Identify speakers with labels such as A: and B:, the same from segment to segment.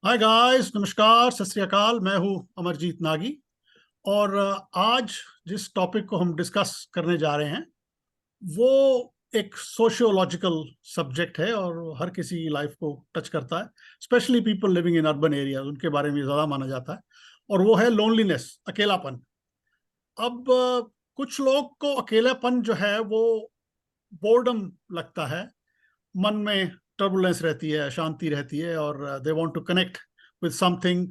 A: Hi guys, नमस्कार, सत श्री अकाल। मैं हूं अमरजीत नागी। और आज जिस टॉपिक को हम डिस्कस करने जा रहे हैं वो एक सोशियोलॉजिकल सब्जेक्ट है और हर किसी लाइफ को टच करता है। Specially people living in urban area, उनके बारे में ज़्यादा माना जाता है। और वो है लोनलीनेस, अकेलापन। अब कुछ लोग को अकेलापन जो है वो बोर्डम लगता है। मन में टर्बुलेंस रहती है, अशांति रहती है, और they want to connect with something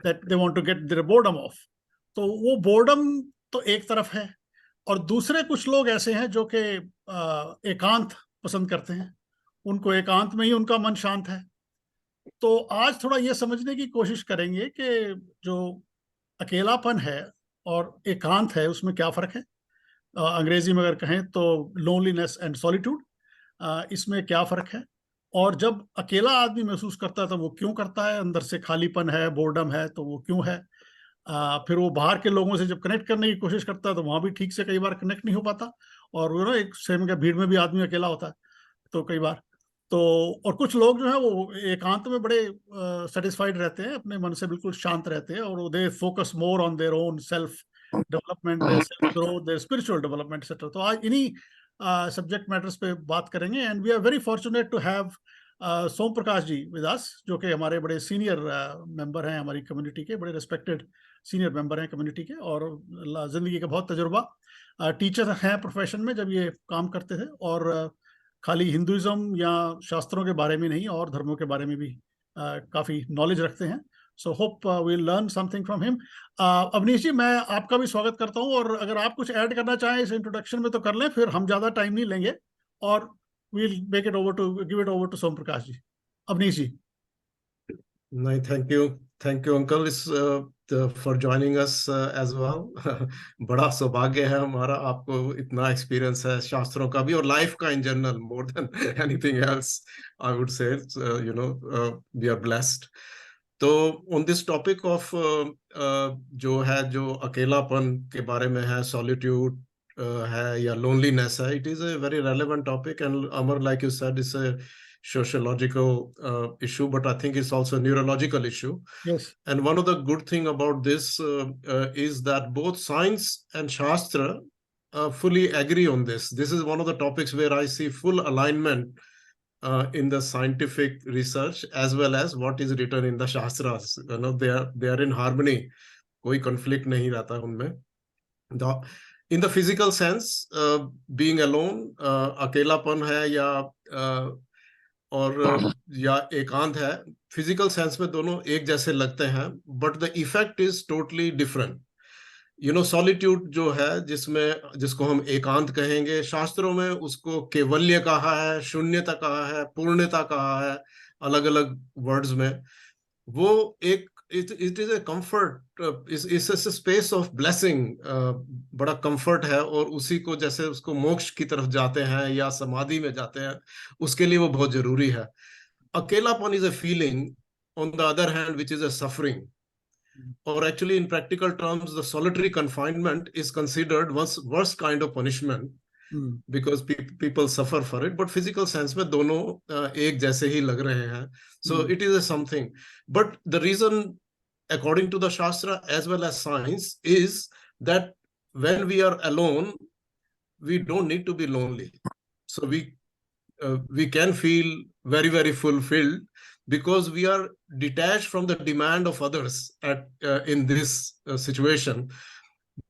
A: that they want to get their boredom off. तो वो बोर्डम तो एक तरफ है। और दूसरे कुछ लोग ऐसे हैं जो कि एकांत पसंद करते हैं। उनको एकांत में ही उनका मन शांत है। तो आज थोड़ा ये समझने की कोशिश करेंगे कि जो अकेलापन है और एकांत है उसमें क्या फर्क है। अंग्रेजी में अगर कहें तो लोनलीनेस एंड सॉलिट्यूड, इसमें क्या फर्क है। और जब अकेला आदमी महसूस करता है तो वो क्यों करता है, अंदर से खालीपन है, बोर्डम है, तो वो क्यों है। फिर वो बाहर के लोगों से जब कनेक्ट करने की कोशिश करता है तो वहां भी ठीक से कई बार कनेक्ट नहीं हो पाता। और वो ना एक सेम का भीड़ में भी आदमी अकेला होता है तो कई बार। तो और कुछ लोग जो है वो एकांत में बड़े सेटिस्फाइड रहते हैं, अपने मन से बिल्कुल शांत रहते हैं, और they focus more on their own self development, their self growth, their spiritual development etcetera. तो आज इन्हीं सब्जेक्ट मैटर्स पे बात करेंगे। And we are very fortunate to have Som Prakash ji with us, जो कि हमारे बड़े सीनियर मेंबर हैं, हमारी कम्युनिटी के बड़े रिस्पेक्टेड सीनियर मेंबर हैं कम्युनिटी के, और जिंदगी का बहुत तजुर्बा। टीचर हैं प्रोफेशन में, जब ये काम करते थे। और खाली हिंदुइज्म या शास्त्रों के बारे में नहीं, और धर्मों के बारे में भी काफी नॉलेज रखते हैं। So hope we'll learn something from him. Avneesh ji, मैं आपका भी स्वागत करता हूं, और अगर आप कुछ ऐड करना चाहें इस इंट्रोडक्शन में तो कर लें, फिर हम ज्यादा टाइम नहीं लेंगे। और we'll make it over to give it over to Som Prakash ji. Avneesh ji.
B: नहीं, thank you uncle is for joining us as well. बड़ा सौभाग्य है हमारा, आपको इतना एक्सपीरियंस है शास्त्रों का भी और लाइफ का in general, more than anything else I would say. You know, we are blessed. तो ऑन दिस टॉपिक ऑफ जो है, जो अकेलापन के बारे में है, सॉलिट्यूड है या लोनलीनेस है, it is a very relevant topic. And Amar, like you said, it's a sociological issue, but I think it's also a neurological issue.
A: Yes.
B: And one of the good thing about this is that both science and Shastra fully agree on this. This is one of the topics where I see full alignment in the scientific research as well as what is written in the Shastras. You know, they are in harmony. कोई conflict नहीं रहता उनमें. The in the physical sense, being alone, अकेलापन है या या एकांत है, फिजिकल सेंस में दोनों एक जैसे लगते हैं, but the effect is totally different. You know, solitude जो है, जिसमें जिसको हम एकांत कहेंगे, शास्त्रों में उसको केवल्य कहा है, शून्यता कहा है, पूर्णता कहा है, अलग अलग वर्ड्स में। वो एक इट इज ए कंफर्ट, इस स्पेस ऑफ ब्लेसिंग, बड़ा कंफर्ट है। और उसी को जैसे उसको मोक्ष की तरफ जाते हैं या समाधि में जाते हैं, उसके लिए वो बहुत जरूरी है। अकेलापन is a feeling, on the other hand, which is a suffering. Or actually, in practical terms, the solitary confinement is considered one worst kind of punishment because people suffer for it. But physical sense में दोनों एक जैसे ही लग रहे हैं. So it is a something. But the reason, according to the Shastra as well as science, is that when we are alone, we don't need to be lonely. So we can feel very, very fulfilled because we are detached from the demand of others in this situation.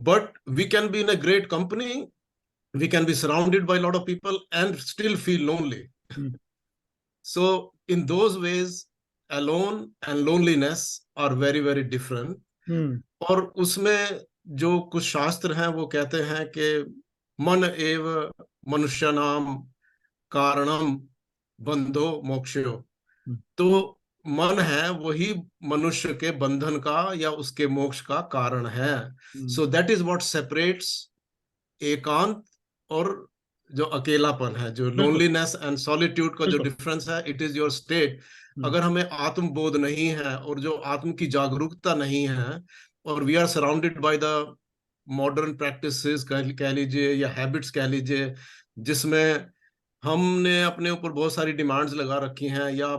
B: But we can be in a great company, we can be surrounded by a lot of people and still feel lonely. So in those ways, alone and loneliness are very, very different. और उसमें जो कुछ शास्त्र हैं वो कहते हैं कि मन एव मनुष्य नाम कारणम बंधो मोक्षो। तो मन है वही मनुष्य के बंधन का या उसके मोक्ष का कारण है। So that is what separates एकांत और जो अकेलापन है, जो लोनलीनेस एंड सॉलिट्यूड का जो डिफरेंस है, इट इज योर स्टेट। अगर हमें आत्मबोध नहीं है और जो आत्म की जागरूकता नहीं है, और we are surrounded by the modern practices कह लीजिए या हैबिट्स कह लीजिए, जिसमें हमने अपने ऊपर बहुत सारी डिमांड्स लगा रखी हैं, या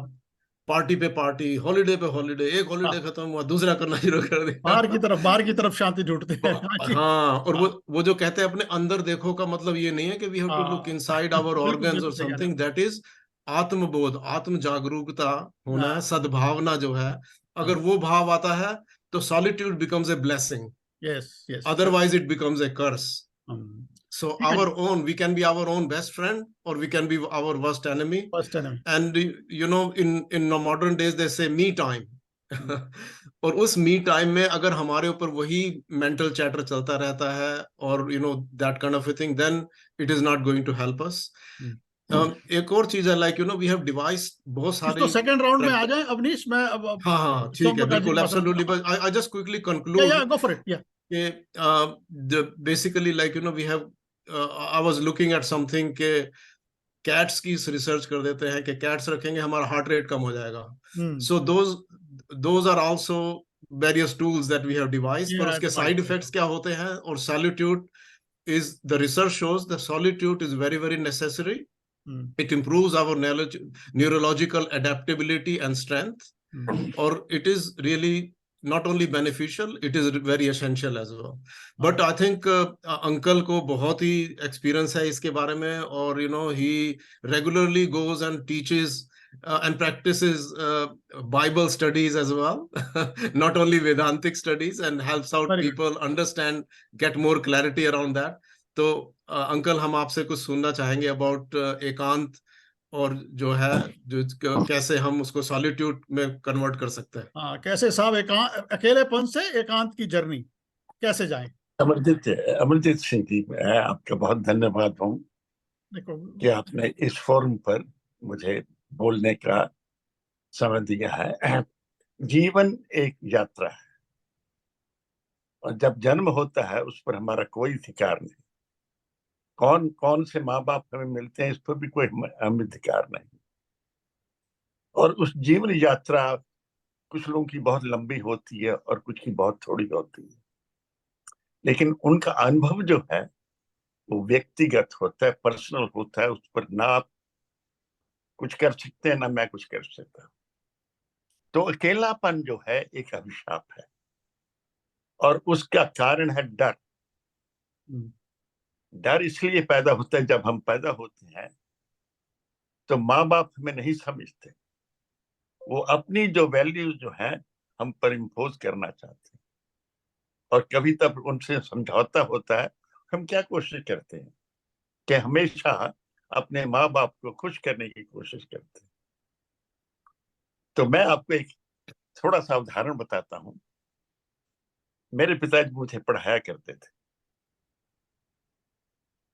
B: पार्टी पे पार्टी, हॉलीडे पे हॉलीडे, एक हॉलीडे
A: हाँ,
B: खत्म हुआ दूसरा करना शुरू कर दिया।
A: बाहर की तरफ शांति ढूंढते हैं। हाँ जी।
B: हाँ, और
A: हाँ
B: वो जो कहते हैं अपने अंदर देखो का मतलब ये नहीं है कि वी हैव टू लुक
A: हाँ।
B: इनसाइड आवर
A: बिल्कुल
B: ऑर्गन्स
A: बिल्कुल
B: और
A: सही कह रहे
B: समथिंग, दैट इज आत्मबोध, आत्म जागरूकता
A: हैं।
B: होना है, सद्भावना जो है।
A: हाँ,
B: अगर वो भाव आता है तो solitude becomes a blessing,
A: yes yes.
B: otherwise it becomes a curse. So
A: ठीक है
B: our
A: जी।
B: own, we can be our own best friend or we can be our worst enemy.
A: First time.
B: And in modern days they say me time. और उस me time में अगर हमारे ऊपर वही मेंटल चैटर चलता रहता है और that kind of a thing, then it is not going to help us. एक और चीज है, लाइक वी हैव डिवाइस बहुत
A: इसको
B: सारी
A: सेकंड राउंड में आ जाए अवनीश, मैं अब
B: हाँ हाँ ठीक है,
A: सोम प्रकाश जी
B: बिल्कुल,
A: को पसंद।
B: Absolutely, but I just quickly
A: या
B: कंक्लूड
A: गो फॉर इट या।
B: कि basically like we have, I was looking at something के कैट्स की रिसर्च कर देते हैं कि कैट्स रखेंगे हमारा हार्ट रेट कम हो जाएगा। So those are also various tools that we have device, पर
A: या
B: उसके साइड
A: डिवाइस।
B: इफेक्ट्स क्या होते हैं, और solitude is, the research shows the solitude is very very necessary. It improves our knowledge, neurological adaptability and strength, or it is really not only beneficial, it is very essential as well. But I think uncle को बहुत ही experience है इसके बारे में, और he regularly goes and teaches and practices Bible studies as well, not only Vedantic studies, and helps out
A: very good.
B: people understand, get more clarity around that. तो uncle हम आपसे कुछ सुनना चाहेंगे अबाउट एकांत, और जो है जो कैसे हम उसको सॉलिट्यूड में कन्वर्ट कर सकते हैं।
A: हाँ, कैसे साहब अकेलेपन से एकांत की जर्नी कैसे जाएं?
C: अमरजीत अमरजीत सिंह जी, मैं आपका बहुत धन्यवाद हूँ
A: देखो।
C: कि आपने इस फोरम पर मुझे बोलने का समय दिया है। जीवन एक यात्रा है, और जब जन्म होता है उस पर हमारा कोई अधिकार नहीं। कौन कौन से माँ बाप हमें मिलते हैं इस पर भी कोई हमें अधिकार नहीं। और उस जीवन यात्रा कुछ लोगों की बहुत लंबी होती है और कुछ की बहुत थोड़ी होती है, लेकिन उनका अनुभव जो है वो व्यक्तिगत होता है, पर्सनल होता है। उस पर ना आप कुछ कर सकते हैं ना मैं कुछ कर सकता। तो अकेलापन जो है एक अभिशाप है, और उसका कारण है डर। डर इसलिए पैदा होता है, जब हम पैदा होते हैं तो माँ बाप हमें नहीं समझते, वो अपनी जो वैल्यूज जो है हम पर इम्पोज करना चाहते हैं, और कभी तब उनसे समझौता होता है। हम क्या कोशिश करते हैं कि हमेशा अपने माँ बाप को खुश करने की कोशिश करते हैं। तो मैं आपको एक थोड़ा सा उदाहरण बताता हूँ। मेरे पिताजी मुझे पढ़ाया करते थे,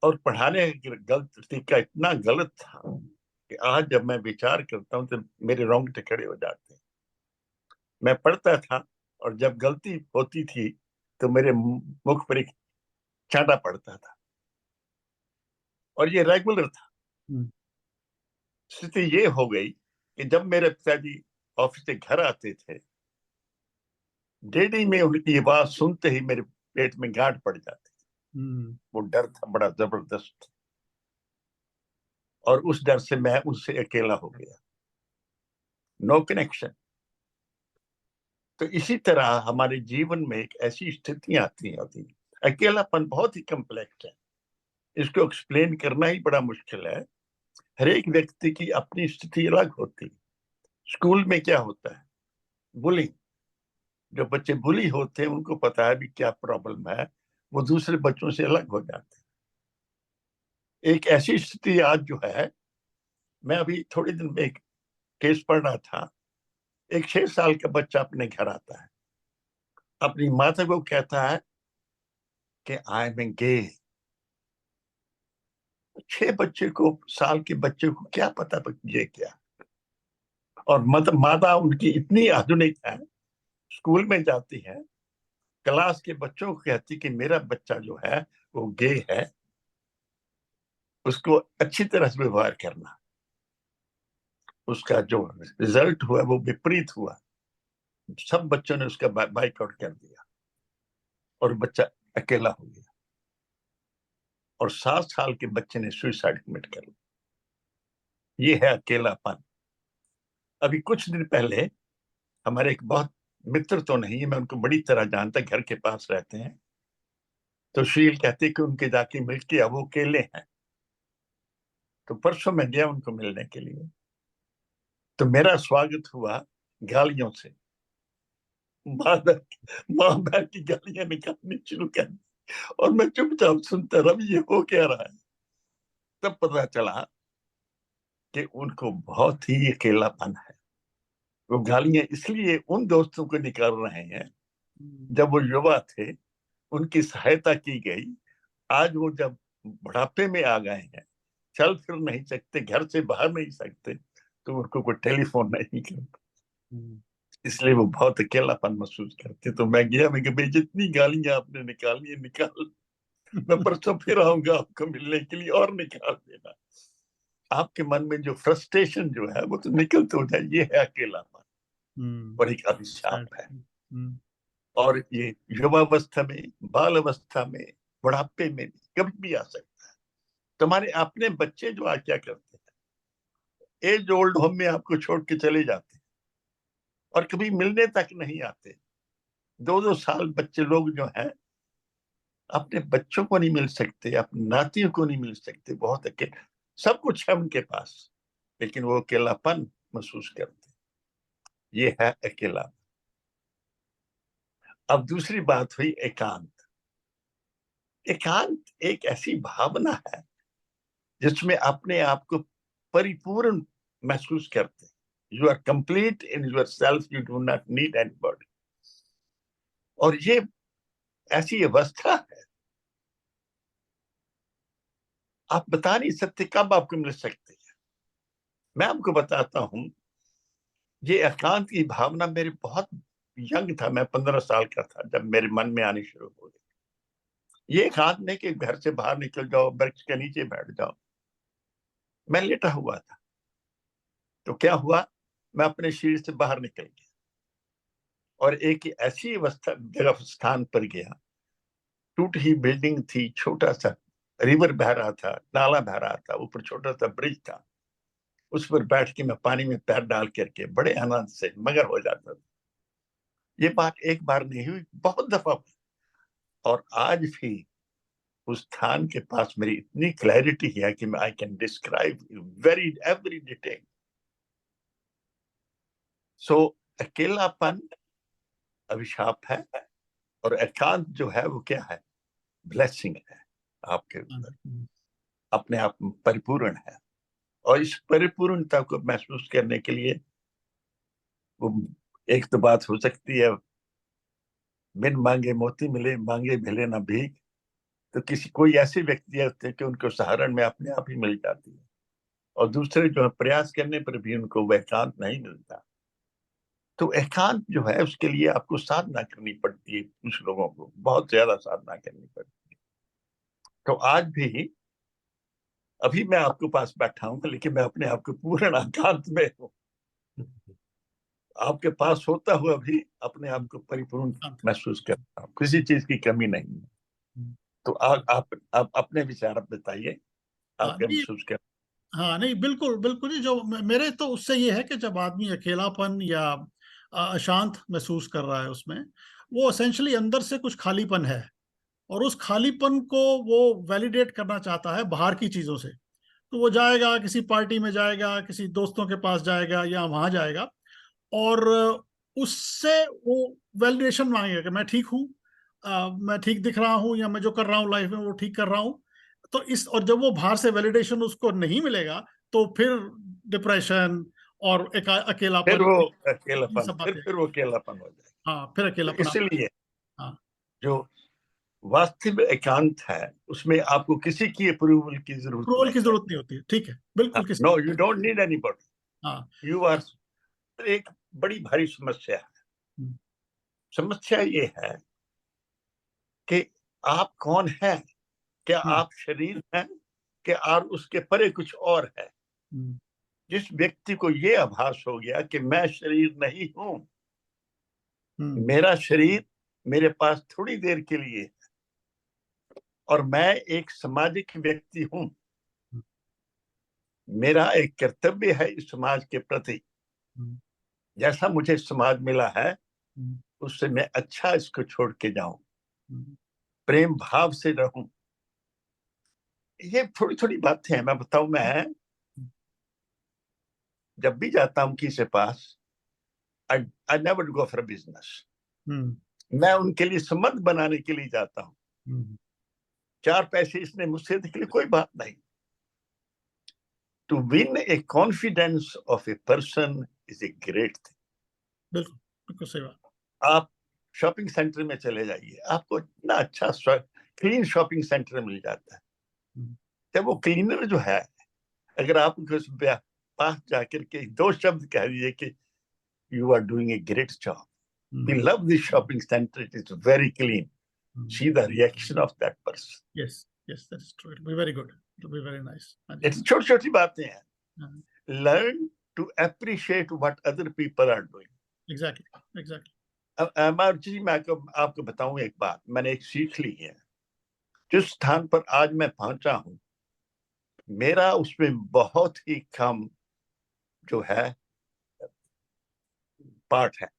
C: और पढ़ाने का गलत तरीका इतना गलत था कि आज जब मैं विचार करता हूँ तो मेरे रोंगटे खड़े हो जाते हैं। मैं पढ़ता था, और जब गलती होती थी तो मेरे मुख पर एक चांटा पड़ता था, और ये रेगुलर था। स्थिति ये हो गई कि जब मेरे पिताजी ऑफिस से घर आते थे, डेली में उनकी आवाज सुनते ही मेरे पेट में गांठ पड़ जाती थी। वो डर था बड़ा जबरदस्त, और उस डर से मैं उनसे अकेला हो गया, नो कनेक्शन। तो इसी तरह हमारे जीवन में एक ऐसी स्थितियां आती होती। अकेलापन बहुत ही कम्प्लेक्स है, इसको एक्सप्लेन करना ही बड़ा मुश्किल है। हर एक व्यक्ति की अपनी स्थिति अलग होती है। स्कूल में क्या होता है, बुलिंग। जो बच्चे बुली होते हैं उनको पता है भी क्या प्रॉब्लम है, वो दूसरे बच्चों से अलग हो जाते हैं। एक ऐसी स्थिति आज जो है, मैं अभी थोड़े दिन में एक केस पढ़ रहा था। एक 6 साल का बच्चा अपने घर आता है, अपनी माता को कहता है कि आई एम गे। 6 साल के बच्चे को क्या पता ये क्या। और माता उनकी इतनी आधुनिक है, स्कूल में जाती है, क्लास के बच्चों को कहती कि मेरा बच्चा जो है वो गे है, उसको अच्छी तरह से व्यवहार करना। उसका जो रिजल्ट हुआ वो विपरीत हुआ। सब बच्चों ने उसका बाइकआउट कर दिया, और बच्चा अकेला हो गया, और 7 साल के बच्चे ने सुसाइड कमिट कर लिया। ये है अकेलापन। अभी कुछ दिन पहले हमारे एक बहुत मित्र तो नहीं है, मैं उनको बड़ी तरह जानता, घर के पास रहते हैं, तो शील कहते कि उनके जाके मिल के, अब वो अकेले हैं। तो परसों मैं गया उनको मिलने के लिए, तो मेरा स्वागत हुआ गालियों से। माँ बहन की गालियां निकालनी शुरू कर दी, और मैं चुपचाप सुनता रहा ये हो क्या रहा है। तब पता चला कि उनको बहुत ही अकेलापन है। वो गालियां इसलिए उन दोस्तों को निकाल रहे हैं जब वो युवा थे, उनकी सहायता की गई। आज वो जब बुढ़ापे में आ गए हैं, चल फिर नहीं सकते, घर से बाहर नहीं सकते, तो उनको कोई टेलीफोन नहीं करता, इसलिए वो बहुत अकेलापन महसूस करते। तो मैं गया, मैं भाई जितनी गालियां आपने निकालनी है निकाल, मैं परसों फिर आऊंगा आपको मिलने के लिए, और निकाल देना। आपके मन में जो फ्रस्ट्रेशन जो है वो तो निकल तो जाए। ये है अकेलापन, और एक अभिशाप है। और ये युवावस्था में, बाल अवस्था में, बुढ़ापे में भी कभी भी आ सकता है। तुम्हारे अपने बच्चे जो आज क्या करते हैं, एज ओल्ड होम में आपको छोड़ के चले जाते हैं और कभी मिलने तक नहीं आते। 2-2 साल बच्चे लोग जो हैं अपने बच्चों को नहीं मिल सकते, अपने नातियों को नहीं मिल सकते, बहुत अकेले। सब कुछ है उनके पास, लेकिन वो अकेलापन महसूस करते। ये है अकेला। अब दूसरी बात हुई एकांत। एकांत एक ऐसी भावना है जिसमें अपने आप को परिपूर्ण महसूस करते। You are complete in yourself, you do not need anybody. और ये ऐसी अवस्था है, आप बता नहीं सकते कब आपको मिल सकती है। मैं आपको बताता हूं, ये एकांत की भावना मेरी बहुत यंग था, मैं 15 साल का था जब मेरे मन में आनी शुरू हो गई। ये एकांत नहीं कि घर से बाहर निकल जाओ, वृक्ष के नीचे बैठ जाओ। मैं लेटा हुआ था, तो क्या हुआ, मैं अपने शरीर से बाहर निकल गया और एक ऐसी अवस्था जगह स्थान पर गया, टूटी ही बिल्डिंग थी, छोटा सा रिवर बह रहा था, नाला बह रहा था, ऊपर छोटा सा ब्रिज था। उस पर बैठ के मैं पानी में पैर डाल करके बड़े आनंद से मगर हो जाता था। ये बात एक बार नहीं हुई, बहुत दफा हुई। और आज भी उस स्थान के पास मेरी इतनी क्लैरिटी है कि मैं I can describe very every detail. So अकेलापन अभिशाप है, और एकांत जो है वो क्या है, ब्लेसिंग है आपके ऊपर, अपने आप में परिपूर्ण है। और इस परिपूर्णता को महसूस करने के लिए वो एक तो बात हो सकती है, बिन मांगे मोती मिले, मांगे मिले ना भीख। तो किसी कोई ऐसे व्यक्ति होते हैं कि उनको सहारण में अपने आप ही मिल जाती है, और दूसरे जो है प्रयास करने पर भी उनको वह एकांत नहीं मिलता। तो एकांत जो है उसके लिए आपको साधना करनी पड़ती है, कुछ लोगों को बहुत ज्यादा साधना करनी पड़ती है। तो आज भी अभी मैं आपके पास बैठा हूं, लेकिन मैं अपने आप को पूर्ण एकांत में हूँ। आपके पास होता हुआ भी अपने आप को परिपूर्ण महसूस करता हूँ, किसी चीज की कमी नहीं है। तो आप अपने विचार बताइए, आप क्या
A: नहीं,
C: महसूस कर।
A: हाँ नहीं, बिल्कुल बिल्कुल ही। जो मेरे तो उससे ये है कि जब आदमी अकेलापन या अशांत महसूस कर रहा है, उसमें वो एसेंशियली अंदर से कुछ खालीपन है, और उस खालीपन को वो वैलिडेट करना चाहता है बाहर की चीजों से। तो वो जाएगा, किसी पार्टी में जाएगा, किसी दोस्तों के पास जाएगा, या वहां जाएगा, और उससे वो वैलिडेशन मांगेगा कि मैं ठीक हूँ, मैं ठीक दिख रहा हूँ, या मैं जो कर रहा हूँ लाइफ में वो ठीक कर रहा हूँ। तो इस, और जब वो बाहर से वैलिडेशन उसको नहीं मिलेगा, तो फिर डिप्रेशन और एक
C: फिर
A: अकेलापन,
C: वो
A: ये
C: अकेलापन,
A: सब बातें।
C: फिर वो अकेलापन हो जाए।
A: हाँ, फिर
C: तो
A: अकेलापन
C: इसलिए
A: हाँ,
C: जो वास्तविक एकांत है उसमें आपको किसी की अप्रूवल की जरूरत
A: अप्रूवल की
C: नहीं
A: जरूरत नहीं होती है। ठीक है, बिल्कुल, किसी
C: नो, यू डोंट नीड
A: हाँ।
C: Anybody, you are. एक बड़ी भारी समस्या है। समस्या ये है कि आप कौन हैं, क्या आप शरीर हैं, क्या आप उसके परे कुछ और है। जिस व्यक्ति को ये आभास हो गया कि मैं शरीर नहीं हूं, मेरा शरीर मेरे पास थोड़ी देर के लिए है, और मैं एक सामाजिक व्यक्ति हूं, मेरा एक कर्तव्य है इस समाज के प्रति, जैसा मुझे समाज मिला है उससे मैं अच्छा इसको छोड़ के जाऊं, प्रेम भाव से रहूं। ये थोड़ी थोड़ी बातें हैं। मैं बताऊं, मैं जब भी जाता हूं किसी के पास, I never go for business. मैं उनके लिए संबंध बनाने के लिए जाता हूं। 4 पैसे इसने मुझसे निकले कोई बात नहीं। To win a confidence of a person is a great thing.
A: बिल्कुल बिल्कुल सही बात।
C: आप शॉपिंग सेंटर में चले जाइए, आपको इतना अच्छा क्लीन शॉपिंग सेंटर मिल जाता है। जब वो क्लीनर जो है, अगर आप उनके पास जाकर के 2 शब्द कह दीजिए कि you are doing a great job, we love this shopping centre, it is very clean, see the reaction of that person.
A: Yes, that is true. It will be very good. It will be very nice.
C: It's छोटी-छोटी बातें हैं. Learn to appreciate what other people are doing.
A: Exactly.
C: अब जी मैं आपको बताऊं एक बात, मैंने एक सीख ली है। जिस स्थान पर आज मैं पहुंचा हूं, मेरा उसमें बहुत ही कम जो है पार्ट है।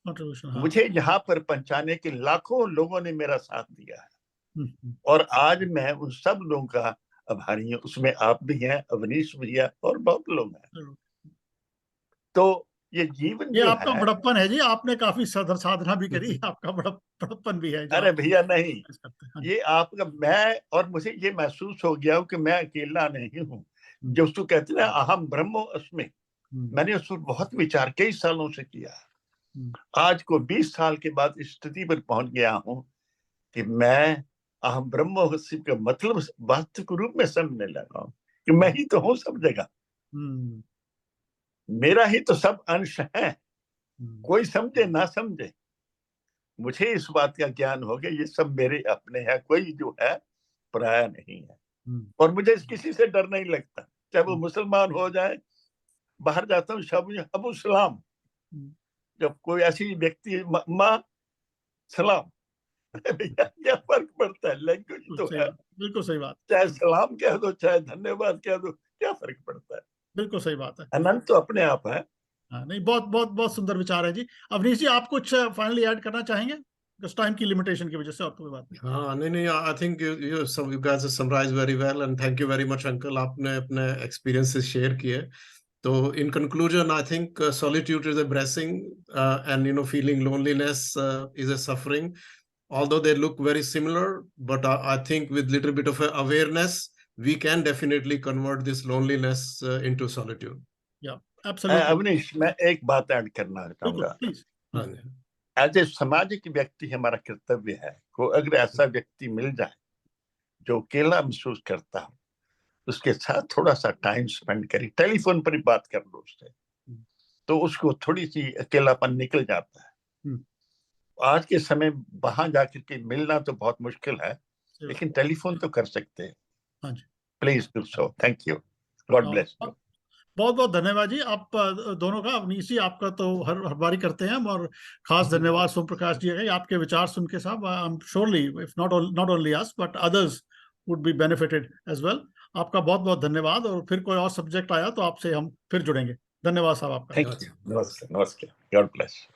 C: मुझे यहाँ पर पहुंचाने के लाखों लोगों ने मेरा साथ दिया है, और आज मैं उन सब लोगों का आभारी हूँ। उसमें आप भी हैं, अवनीश भी है, और बहुत लोग हैं। तो ये जीवन
A: ये
C: जो
A: आपका
C: है,
A: बड़प्पन है जी। आपने काफी साधना भी करी, आपका बड़प्पन भी है।
C: अरे भैया नहीं, ये आपका, मैं, और मुझे ये महसूस हो गया कि मैं अकेला नहीं हूँ। जो उसको कहते हैं ना अहम ब्रह्मो अस्मि, मैंने उस पर बहुत विचार कई सालों से किया। आज को 20 साल के बाद इस स्थिति पर पहुंच गया हूं कि मैं अहम ब्रह्मोस्मि का मतलब वास्तविक रूप में समझने लगा हूं कि मैं ही तो हूं सब जगह, मेरा ही तो सब अंश है। कोई समझे ना समझे, मुझे इस बात का ज्ञान हो गया, ये सब मेरे अपने हैं, कोई जो है पराया नहीं है। और मुझे किसी से डर नहीं लगता, चाहे वो मुसलमान हो जाए। बाहर जाता हूँ शब्द अबू सलाम, जब कोई ऐसी व्यक्ति माँ सलाम, भैया क्या फर्क पड़ता है, लैंग्वेज तो है।
A: बिल्कुल सही बात।
C: चाहे सलाम कह दो, चाहे धन्यवाद कह दो, क्या फर्क पड़ता है।
A: बिल्कुल सही बात है।
C: अनंत तो अपने आप है।
A: हाँ, नहीं, बहुत बहुत बहुत सुंदर विचार है जी। अवनीश जी, आप कुछ फाइनली ऐड करना चाहेंगे? उस टाइम की लिमिटेशन की वजह से, और कोई बात नहीं।
B: हाँ, नहीं, I think you guys have summarized very well and thank you very much uncle, आपने अपने एक्सपीरियंसेस शेयर किए। So in conclusion, I think solitude is a blessing, and feeling loneliness is a suffering. Although they look very similar, but I think with little bit of awareness, we can definitely convert this loneliness into solitude.
A: Yeah, absolutely.
C: Avnish, मैं एक बात add करना चाहूंगा। As a सामाजिक व्यक्ति हमारा कर्तव्य है को अगर ऐसा व्यक्ति मिल जाए जो अकेला महसूस करता हो, उसके साथ थोड़ा सा टाइम स्पेंड करें, टेलीफोन पर ही बात कर लो उससे, तो उसको थोड़ी सी अकेलापन निकल जाता है। आज के समय वहां जाकर के मिलना तो बहुत मुश्किल है, लेकिन टेलीफोन तो कर सकते हैं। Please do so. Thank you, God bless you.
A: बहुत बहुत धन्यवाद जी आप दोनों का। अवनीश जी, आपका तो हर बारी करते हैं हम, और खास धन्यवाद सोम प्रकाश जी का। आपके विचार सुन के साहब, I am surely if not only us but others would be benefited as well. आपका बहुत बहुत धन्यवाद, और फिर कोई और सब्जेक्ट आया तो आपसे हम फिर जुड़ेंगे। धन्यवाद साहब आपका।
C: Thank you. नमस्ते, गॉड ब्लेस।